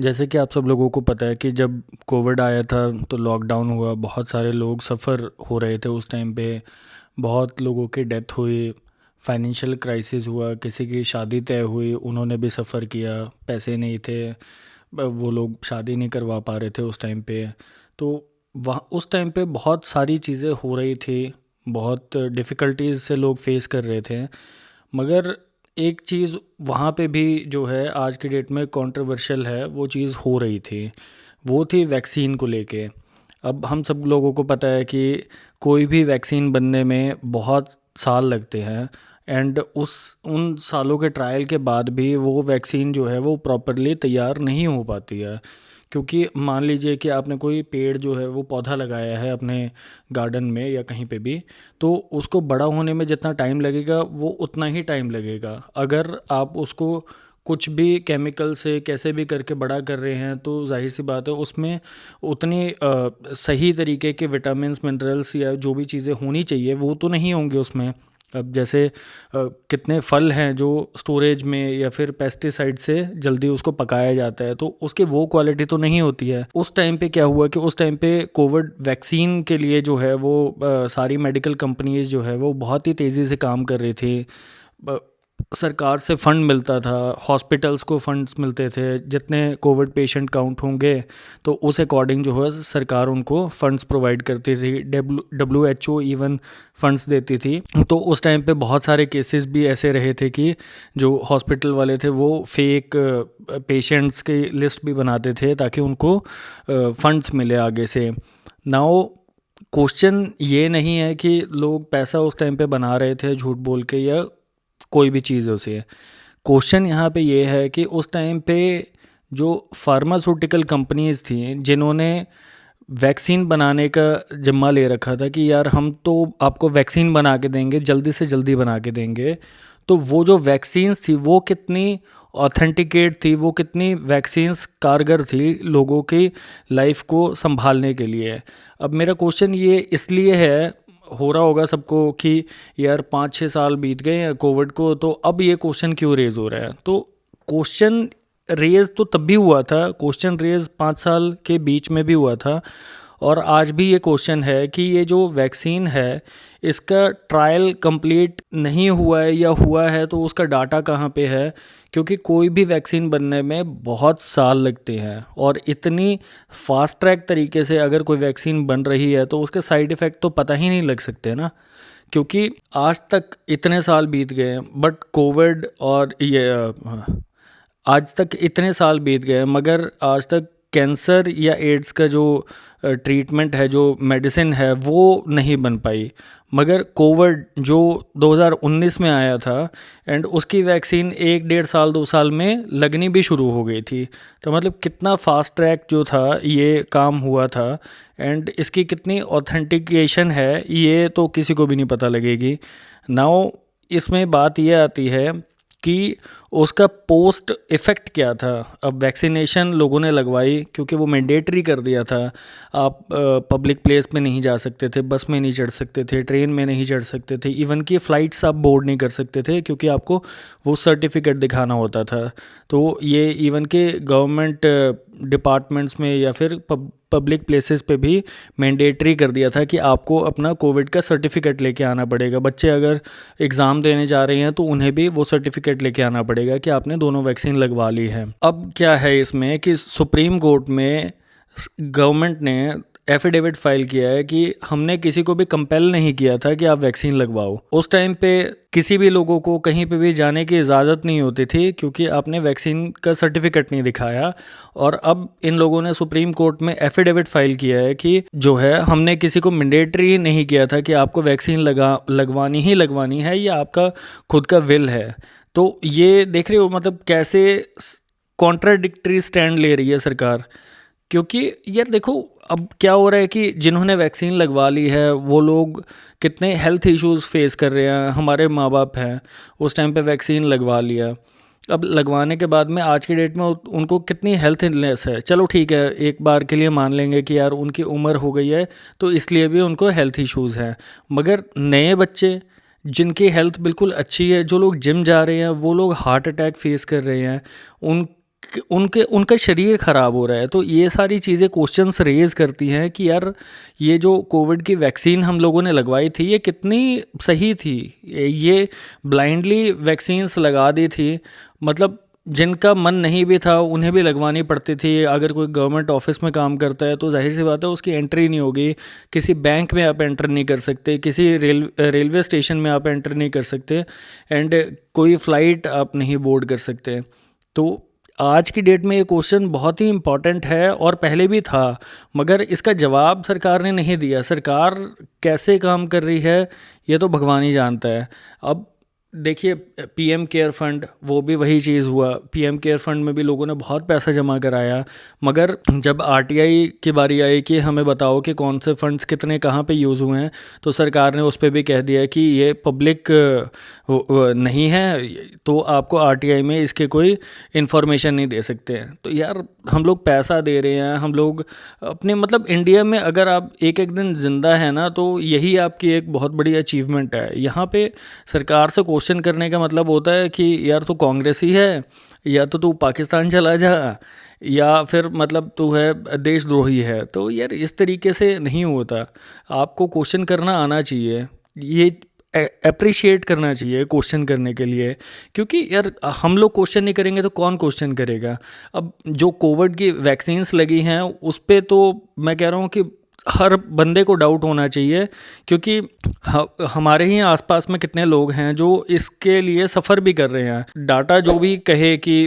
जैसे कि आप सब लोगों को पता है कि जब कोविड आया था तो लॉकडाउन हुआ, बहुत सारे लोग सफ़र हो रहे थे उस टाइम पे। बहुत लोगों की डेथ हुई, फाइनेंशियल क्राइसिस हुआ, किसी की शादी तय हुई, उन्होंने भी सफ़र किया, पैसे नहीं थे, वो लोग शादी नहीं करवा पा रहे थे उस टाइम पे। तो वहाँ उस टाइम पे बहुत सारी चीज़ें हो रही थी, बहुत डिफ़िकल्टीज से लोग फेस कर रहे थे। मगर एक चीज़ वहाँ पे भी जो है आज की डेट में कंट्रोवर्शियल है, वो चीज़ हो रही थी, वो थी वैक्सीन को लेके। अब हम सब लोगों को पता है कि कोई भी वैक्सीन बनने में बहुत साल लगते हैं, एंड उन सालों के ट्रायल के बाद भी वो वैक्सीन जो है वो प्रॉपरली तैयार नहीं हो पाती है। क्योंकि मान लीजिए कि आपने कोई पेड़ जो है वो पौधा लगाया है अपने गार्डन में या कहीं पे भी, तो उसको बड़ा होने में जितना टाइम लगेगा वो उतना ही टाइम लगेगा। अगर आप उसको कुछ भी केमिकल से कैसे भी करके बड़ा कर रहे हैं तो जाहिर सी बात है उसमें उतनी सही तरीके के विटामिन्स, मिनरल्स या जो भी चीज़ें होनी चाहिए वो तो नहीं होंगे उसमें। अब जैसे कितने फल हैं जो स्टोरेज में या फिर पेस्टिसाइड से जल्दी उसको पकाया जाता है, तो उसकी वो क्वालिटी तो नहीं होती है। उस टाइम पे क्या हुआ कि उस टाइम पे कोविड वैक्सीन के लिए जो है वो सारी मेडिकल कंपनीज जो है वो बहुत ही तेज़ी से काम कर रही थी। सरकार से फंड मिलता था, हॉस्पिटल्स को फंड्स मिलते थे, जितने कोविड पेशेंट काउंट होंगे तो उस अकॉर्डिंग जो है सरकार उनको फंड्स प्रोवाइड करती थी। WHO इवन फंड्स देती थी। तो उस टाइम पे बहुत सारे केसेस भी ऐसे रहे थे कि जो हॉस्पिटल वाले थे वो फेक पेशेंट्स की लिस्ट भी बनाते थे ताकि उनको फंड्स मिले आगे से। नाउ क्वेश्चन ये नहीं है कि लोग पैसा उस टाइम पे बना रहे थे झूठ बोल के या कोई भी चीज़ उसे। क्वेश्चन यहाँ पे ये है कि उस टाइम पे जो फार्मास्यूटिकल कंपनीज थी जिन्होंने वैक्सीन बनाने का जिम्मा ले रखा था कि यार हम तो आपको वैक्सीन बना के देंगे, जल्दी से जल्दी बना के देंगे, तो वो जो वैक्सीन्स थी वो कितनी ऑथेंटिकेट थी, वो कितनी वैक्सीन्स कारगर थी लोगों की लाइफ को संभालने के लिए। अब मेरा क्वेश्चन ये इसलिए है, हो रहा होगा सबको कि यार 5-6 साल बीत गए हैं कोविड को, तो अब ये क्वेश्चन क्यों रेज हो रहा है। तो क्वेश्चन रेज तो तब भी हुआ था, क्वेश्चन रेज 5 साल के बीच में भी हुआ था, और आज भी ये क्वेश्चन है कि ये जो वैक्सीन है इसका ट्रायल कंप्लीट नहीं हुआ है या हुआ है तो उसका डाटा कहाँ पे है। क्योंकि कोई भी वैक्सीन बनने में बहुत साल लगते हैं, और इतनी फास्ट ट्रैक तरीके से अगर कोई वैक्सीन बन रही है तो उसके साइड इफ़ेक्ट तो पता ही नहीं लग सकते ना। क्योंकि आज तक इतने साल बीत गए हैं, बट कोविड और ये आज तक इतने साल बीत गए मगर आज तक कैंसर या एड्स का जो ट्रीटमेंट है, जो मेडिसिन है, वो नहीं बन पाई। मगर कोविड जो 2019 में आया था, एंड उसकी वैक्सीन 1 डेढ़ साल 2 साल में लगनी भी शुरू हो गई थी। तो मतलब कितना फास्ट ट्रैक जो था ये काम हुआ था, एंड इसकी कितनी ऑथेंटिकेशन है ये तो किसी को भी नहीं पता लगेगी। नाउ इसमें बात ये आती है कि उसका पोस्ट इफ़ेक्ट क्या था। अब वैक्सीनेशन लोगों ने लगवाई क्योंकि वो मैंडेटरी कर दिया था। आप पब्लिक प्लेस में नहीं जा सकते थे, बस में नहीं चढ़ सकते थे, ट्रेन में नहीं चढ़ सकते थे, इवन कि फ़्लाइट्स आप बोर्ड नहीं कर सकते थे क्योंकि आपको वो सर्टिफिकेट दिखाना होता था। तो ये इवन के गवर्नमेंट डिपार्टमेंट्स में या फिर पब्लिक प्लेसेस पे भी मैंडेटरी कर दिया था कि आपको अपना कोविड का सर्टिफिकेट लेके आना पड़ेगा। बच्चे अगर एग्ज़ाम देने जा रहे हैं तो उन्हें भी वो सर्टिफिकेट लेके आना पड़ेगा कि आपने दोनों वैक्सीन लगवा ली है। अब क्या है इसमें कि सुप्रीम कोर्ट में गवर्नमेंट ने एफिडेविट फाइल किया है कि हमने किसी को भी कंपेल नहीं किया था कि आप वैक्सीन लगवाओ। उस टाइम पे किसी भी लोगों को कहीं पे भी जाने की इजाज़त नहीं होती थी क्योंकि आपने वैक्सीन का सर्टिफिकेट नहीं दिखाया। और अब इन लोगों ने सुप्रीम कोर्ट में एफिडेविट फाइल किया है कि जो है हमने किसी को मैंडेटरी नहीं किया था कि आपको वैक्सीन लगवानी ही लगवानी है, ये आपका खुद का विल है। तो ये देख रहे हो मतलब कैसे कॉन्ट्राडिक्टरी स्टैंड ले रही है सरकार। क्योंकि यार देखो अब क्या हो रहा है कि जिन्होंने वैक्सीन लगवा ली है वो लोग कितने हेल्थ इश्यूज़ फेस कर रहे हैं। हमारे माँ बाप हैं, उस टाइम पे वैक्सीन लगवा लिया, अब लगवाने के बाद में आज की डेट में उनको कितनी हेल्थ इलनेस है। चलो ठीक है, एक बार के लिए मान लेंगे कि यार उनकी उम्र हो गई है तो इसलिए भी उनको हेल्थ इश्यूज़ हैं। मगर नए बच्चे जिनकी हेल्थ बिल्कुल अच्छी है, जो लोग जिम जा रहे हैं, वो लोग हार्ट अटैक फेस कर रहे हैं, उन उनके उनका शरीर ख़राब हो रहा है। तो ये सारी चीज़ें क्वेश्चंस रेज़ करती हैं कि यार ये जो कोविड की वैक्सीन हम लोगों ने लगवाई थी ये कितनी सही थी। ये ब्लाइंडली वैक्सीन्स लगा दी थी, मतलब जिनका मन नहीं भी था उन्हें भी लगवानी पड़ती थी। अगर कोई गवर्नमेंट ऑफिस में काम करता है तो जाहिर सी बात है उसकी एंट्री नहीं होगी, किसी बैंक में आप एंटर नहीं कर सकते, किसी रेलवे स्टेशन में आप एंटर नहीं कर सकते, एंड कोई फ़्लाइट आप नहीं बोर्ड कर सकते। तो आज की डेट में ये क्वेश्चन बहुत ही इम्पॉर्टेंट है और पहले भी था, मगर इसका जवाब सरकार ने नहीं दिया। सरकार कैसे काम कर रही है ये तो भगवान ही जानता है। अब देखिए, पीएम केयर फंड, वो भी वही चीज़ हुआ। पीएम केयर फंड में भी लोगों ने बहुत पैसा जमा कराया, मगर जब आरटीआई की बारी आई कि हमें बताओ कि कौन से फंड्स कितने कहाँ पे यूज़ हुए हैं, तो सरकार ने उस पर भी कह दिया कि ये पब्लिक नहीं है, तो आपको आरटीआई में इसके कोई इन्फॉर्मेशन नहीं दे सकते हैं। तो यार हम लोग पैसा दे रहे हैं, हम लोग अपने, मतलब इंडिया में अगर आप एक एक दिन ज़िंदा है ना, तो यही आपकी एक बहुत बड़ी अचीवमेंट है। यहाँ पे सरकार से क्वेश्चन करने का मतलब होता है कि यार तू कांग्रेसी है, या तो तू पाकिस्तान चला जा, या फिर मतलब तू है देशद्रोही है। तो यार इस तरीके से नहीं होता। आपको क्वेश्चन करना आना चाहिए, ये अप्रिशिएट करना चाहिए क्वेश्चन करने के लिए, क्योंकि यार हम लोग क्वेश्चन नहीं करेंगे तो कौन क्वेश्चन करेगा। अब जो कोविड की वैक्सीन्स लगी हैं उस पे तो मैं कह रहा हूँ कि हर बंदे को डाउट होना चाहिए, क्योंकि हमारे ही आसपास में कितने लोग हैं जो इसके लिए सफ़र भी कर रहे हैं। डाटा जो भी कहे कि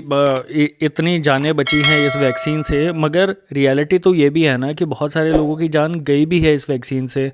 इतनी जानें बची हैं इस वैक्सीन से, मगर रियलिटी तो ये भी है ना कि बहुत सारे लोगों की जान गई भी है इस वैक्सीन से।